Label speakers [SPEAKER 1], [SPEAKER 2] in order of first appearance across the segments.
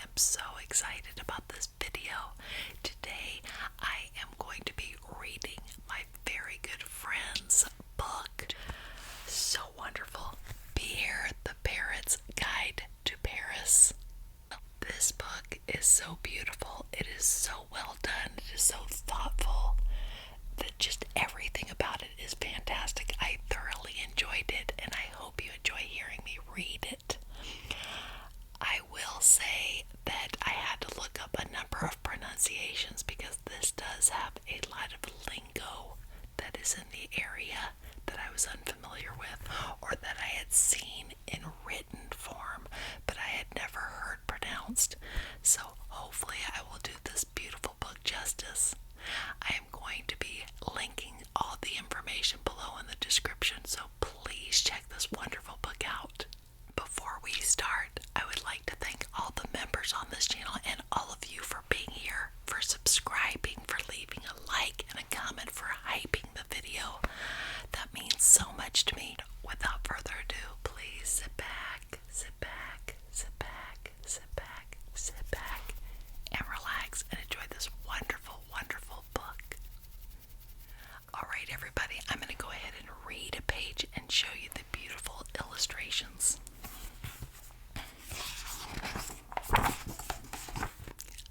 [SPEAKER 1] am so excited about this video. Today I am going to be reading my very good friend's book. So wonderful. Pierre the Parrot's Guide to Paris. This book is so beautiful. It is so well done. It is so thoughtful. That just everything about it is fantastic. I thoroughly enjoyed it, and I hope you enjoy hearing me read it. I will say that I had to look up a number of pronunciations because this does have a lot of lingo that is in the area that I was unfamiliar with or that I had seen in written form but I had never heard pronounced. So hopefully I will do this beautiful book justice. I am going to be linking all the information below in the description, so please check this wonderful book out. Before we start, I would like to thank all the members on this channel and all of you for being here, for subscribing, for leaving a like and a comment, for hyping the video. That means so much to me. Without further ado, please sit back, and relax and enjoy this wonderful, wonderful book. Alright everybody, I'm going to go ahead and read a page and show you the beautiful illustrations.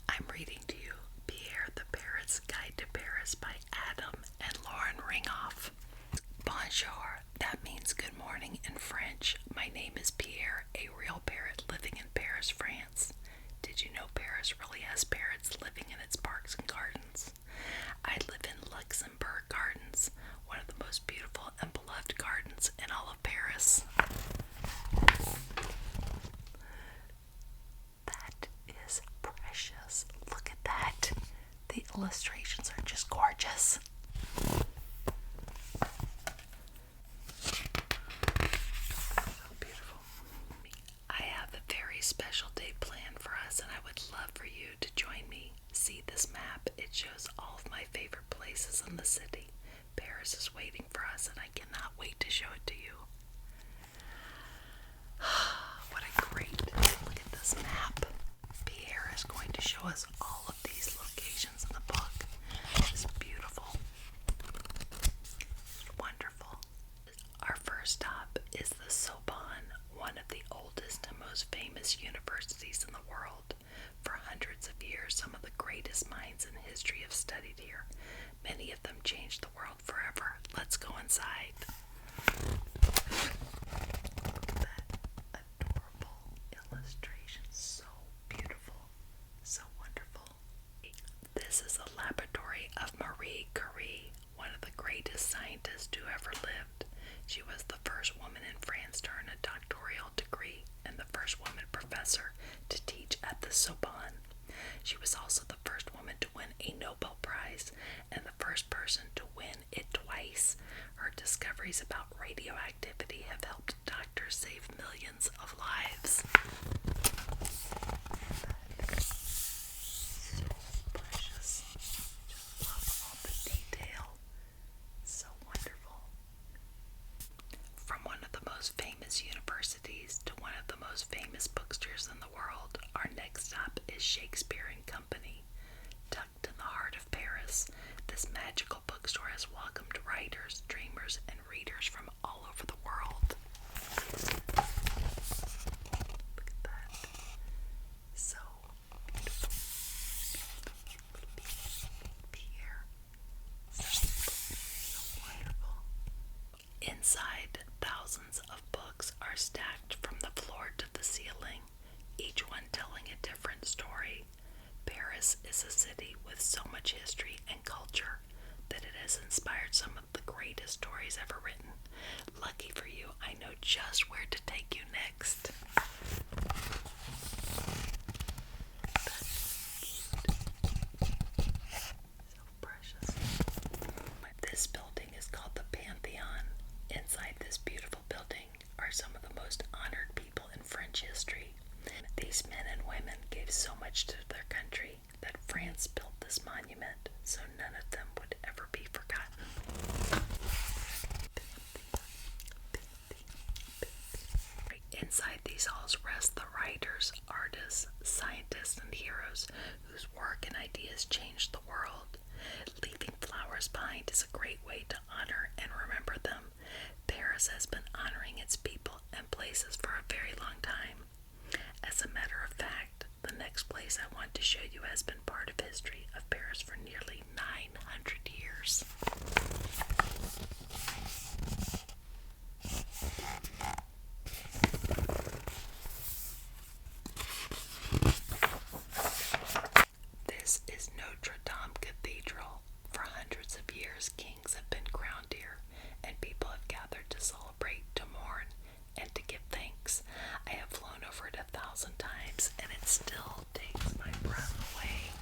[SPEAKER 1] I'm reading to you Pierre the Parrot's Guide to Paris by Adam and Lauren Ringhof. Bonjour, that means good morning in French. My name is Pierre, a real parrot living in Paris, France. Did you know Paris really has parrots living in its parks and gardens? I live in Luxembourg Gardens, one of the most beautiful and beloved gardens in all of Paris. That is precious. Look at that. The illustrations are just gorgeous. So beautiful. I have a very special day planned for us, and I would love for you to join me. See this map? It shows all of my favorite places in the city. Paris is waiting for us, and I cannot wait to show it to you. What a great look at this map. Pierre is going to show us all of these locations in the book. It's beautiful. It's wonderful. Our first stop is the Sorbonne, one of the oldest and most famous universities in the world. For hundreds of years, some of the greatest minds in history have studied here. Many of them changed the world forever. Let's go inside. Look at that adorable illustration. So beautiful. So wonderful. This is the laboratory of Marie Curie, one of the greatest scientists who ever lived. She was the first woman in France to earn a doctoral degree and the first woman professor to teach at the Sorbonne. She was also the first woman to win a Nobel Prize and the first person to win it twice. Her discoveries about radioactivity have helped doctors save millions of lives. So precious. Just love all the detail. So wonderful. From one of the most famous universities to one of the most famous bookstores in the world, our next stop is Shakespeare and Company. Tucked in the heart of Paris, this magical bookstore has welcomed writers, dreamers, and readers from all over the world. Look at that. So beautiful. Pierre. So wonderful. Inside, thousands of books are stacked from the floor to the ceiling, each one telling a different story. Paris is a city with so much history and culture that it has inspired some of the greatest stories ever written. Lucky for you, I know just where to take you next. So precious. This building is called the Pantheon. Inside this beautiful building are some of the most honored people in French history. These men and women gave so much to their country that France built this monument so none of them would ever be forgotten. Inside Inside these halls rest the writers, artists, scientists, and heroes whose work and ideas changed the world. Leaving flowers behind is a great way to honor and remember them. Paris has been honoring its people and places for a very long time. As a matter of fact, the next place I want to show you has been part of history of Paris for nearly 900 years. This is Notre Dame Cathedral. For hundreds of years, kings have been crowned here, and people have gathered to celebrate, to mourn, and to give thanks. I have flown over it 1,000 times, and it still takes my breath away.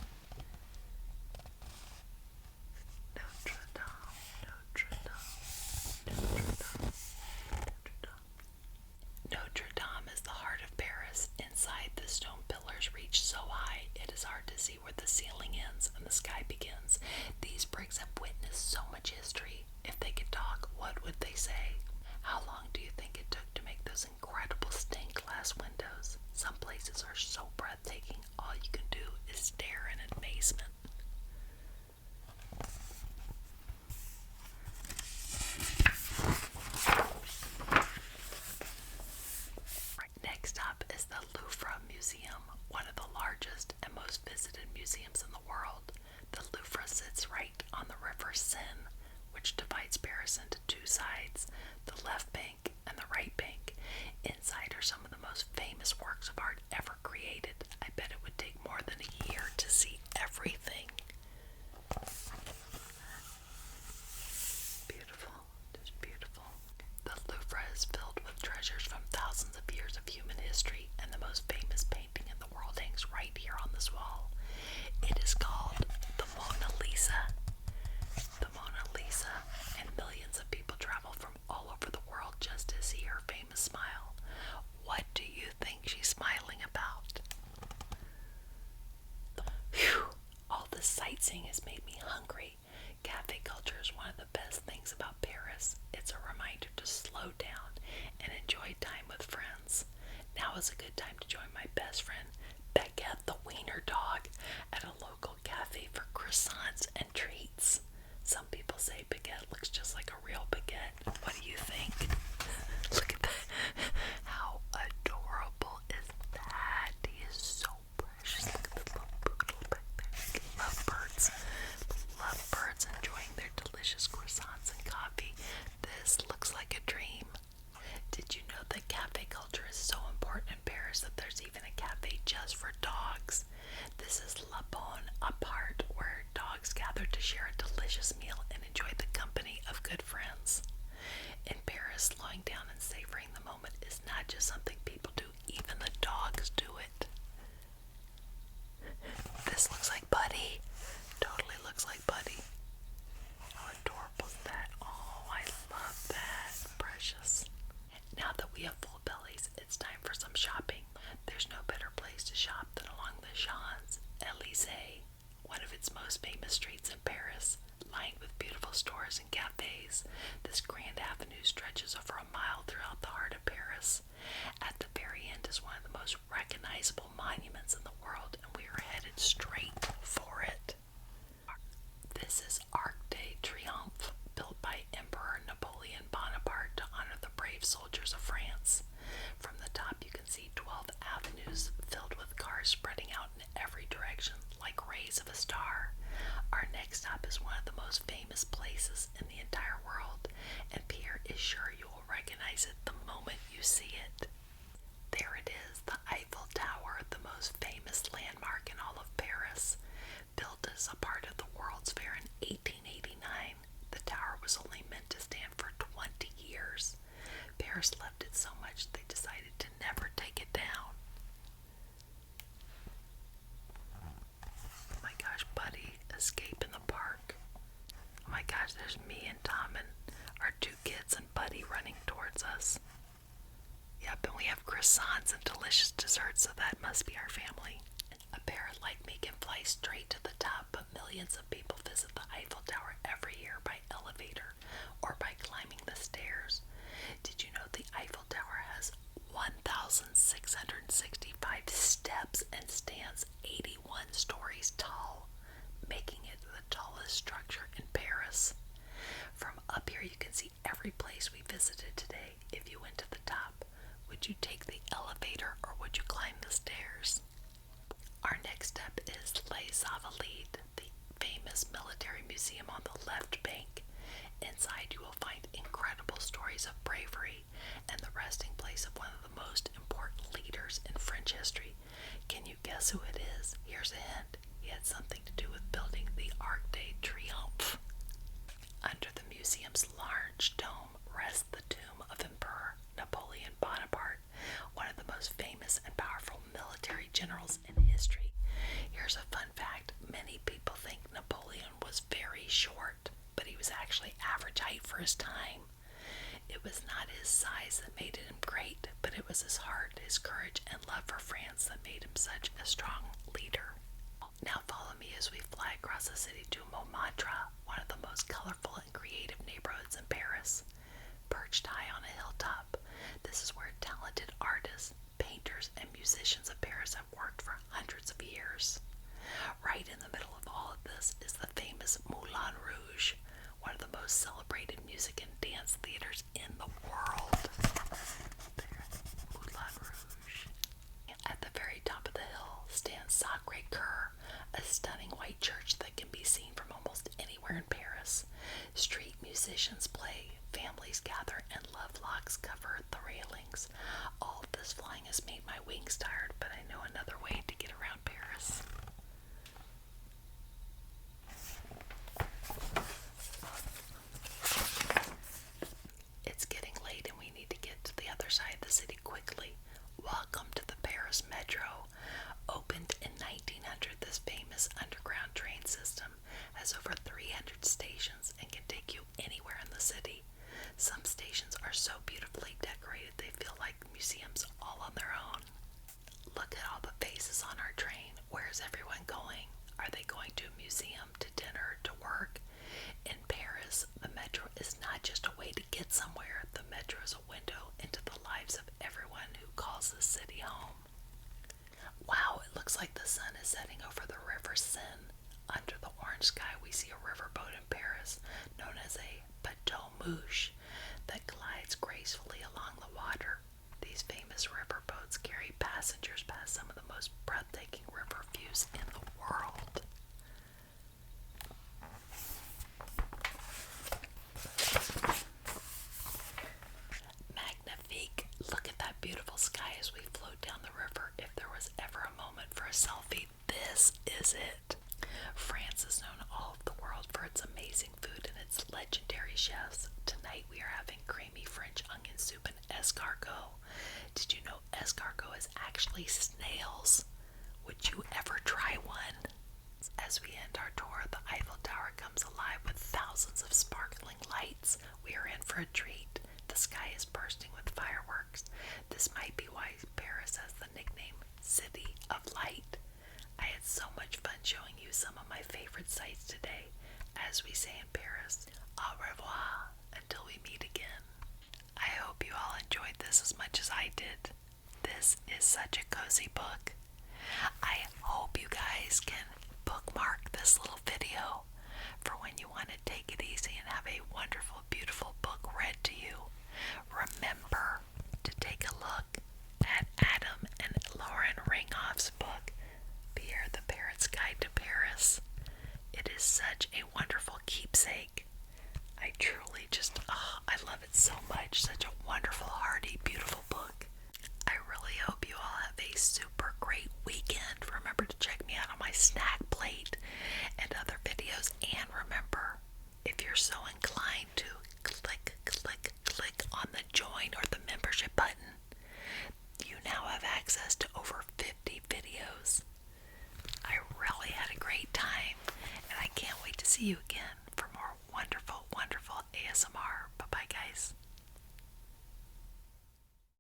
[SPEAKER 1] Notre Dame, Notre Dame, Notre Dame, Notre Dame. Notre Dame is the heart of Paris. Inside, the stone pillars reach so high, it is hard to see where the ceiling ends and the sky begins. These bricks have witnessed so much history. If they could talk, what would they say? How long do you think it took to make those incredible stained glass windows? Some places are so breathtaking, all you can do is stare in amazement. Next up is the Louvre Museum, one of the largest and most visited museums in the world. The Louvre sits right on the river Seine, which divides Paris into two sides, the left bank and the right bank. Inside are some of the most famous works of art ever created. I bet it would take more than a year to see everything. Beautiful, just beautiful. The Louvre is filled with treasures from thousands of years of human history, and the most famous painting in the world hangs right here on this wall. It is called the Mona Lisa. The Mona Lisa, and millions of people travel from all over the world just to see her famous smile. What do you think she's smiling about? Phew, all this sightseeing has made me hungry. Cafe culture is one of the best things about Paris. It's a reminder to slow down and enjoy time with friends. Now is a good time to join my best friend, Baguette the Wiener Dog, at a local cafe for croissants and treats. Some people say Baguette looks just like a real baguette. What do you think? Look at that. How adorable is that? He is so precious. Look at the little poodle back there. Lovebirds. Lovebirds enjoying their delicious croissants and coffee. This looks like a dream. Did you know that cafe culture is so important in Paris that there's even a cafe just for dogs? This is La Bonne Apart, where dogs gather to share a delicious meal and enjoy the company of good friends. In Paris, slowing down and savoring the moment is not just something people do, even the dogs do it. This looks like Buddy. Totally looks like Buddy. How adorable is that? Oh, I love that. Precious. Now that we have full bellies, it's time for some shopping. There's no better place to shop than along the Champs-Élysées, one of its most famous streets in Paris, lined with beautiful stores and cafes. This grand avenue stretches over a mile throughout the heart of Paris. At the very end is one of the most recognizable monuments in the world, and we are headed straight for it. This is Arc de Triomphe, built by Emperor Napoleon Bonaparte to honor the brave soldiers of France. From the top you can see 12 avenues filled with cars spreading out in every direction like rays of a star. Our next stop is one of the most famous places in the entire world, and Pierre is sure you will recognize it the moment you see it. There it is, the Eiffel Tower, the most famous landmark in all of Paris. Built as a part of the World's Fair in 1889, the tower was only meant to stand for 20 years. Paris loved it so much they decided to never take it down. Oh my gosh, Buddy, escape in the park. Oh my gosh, there's me and Tom and our two kids and Buddy running towards us. Yep, and we have croissants and delicious desserts, so that must be our family. A parrot like me can fly straight to the top, but millions of people visit the Eiffel Tower every year by elevator or by climbing the stairs. Did you know the Eiffel Tower has 1,665 steps and stands 81 stories tall, making it the tallest structure in Paris. From up here, you can see every place we visited today. If you went to the top, would you take the elevator or would you climb the stairs? Our next step is Les Invalides, the famous military museum on the left bank. Inside, you will find incredible stories of bravery and the resting place of one of the most important leaders in French history. Can you guess who it is? Here's a hint. He had something to do with building the Arc de Triomphe. Under the museum's large dome rests the tomb of Emperor Napoleon Bonaparte, one of the most famous and powerful military generals in history. Here's a fun fact. Many people think Napoleon was very short, but he was actually average height for his time. It was not his size that made him great, but it was his heart, his courage, and love for France that made him such a strong leader. Now follow me as we fly across the city to Montmartre, one of the most colorful and creative neighborhoods in Paris. Perched high on a hilltop, this is where talented artists, painters, and musicians of Paris have worked for hundreds of years. Right in the middle of all of this is the famous Moulin Rouge, one of the most celebrated music and dance theaters in the world. There, Moulin Rouge. At the very top of the hill stands Sacré-Cœur, a stunning white church that can be seen from almost anywhere in Paris. Street musicians play, families gather, and lovelocks cover the railings. All of this flying has made my wings tired, but I know another way to get around Paris. It's getting late and we need to get to the other side of the city quickly. Welcome to the Paris Metro. Opened in 1900, this famous underground train system has over 300 stations and can take you anywhere in the city. Some stations are so beautifully decorated they feel like museums all on their own. Look at all the faces on our train. Where is everyone going? Are they going to a museum, to dinner, to work? In Paris, the metro is not just a way to get somewhere. The metro is a window into the lives of everyone who calls the city home. Wow, it looks like the sun is setting over the River Seine. Under the orange sky, we see a riverboat in Paris known as a bateau mouche that glides gracefully along the water. These famous riverboats carry passengers past some of the most breathtaking river views in the world. Magnifique! Look at that beautiful sky as we float down the river. If there was ever a moment for a selfie, this is it. France is known all over the world for its amazing food and its legendary chefs. Tonight we are having creamy French onion soup and escargot. Did you know escargot is actually snails? Would you ever try one? As we end our tour, the Eiffel Tower comes alive with thousands of sparkling lights. We are in for a treat. The sky is bursting with fireworks. This might be why Paris has the nickname City of Light. I had so much fun showing you some of my favorite sights today. As we say in Paris, au revoir until we meet again. I hope you all enjoyed this as much as I did. This is such a cozy book. I hope you guys can bookmark this little video for when you want to take it easy and have a wonderful, beautiful book read to you. Remember to take a look at Adam and Lauren Ringhof's book, Pierre the Parrot's Guide to Paris. It is such a wonderful keepsake. I truly just, I love it so much. Such a wonderful, hearty, beautiful book. I really hope you all have a super great weekend. Remember to check me out on my snack plate and other videos. And remember, if you're so inclined to click on the join or the membership button, you now have access to over 50 videos. I really had a great time, and I can't wait to see you again.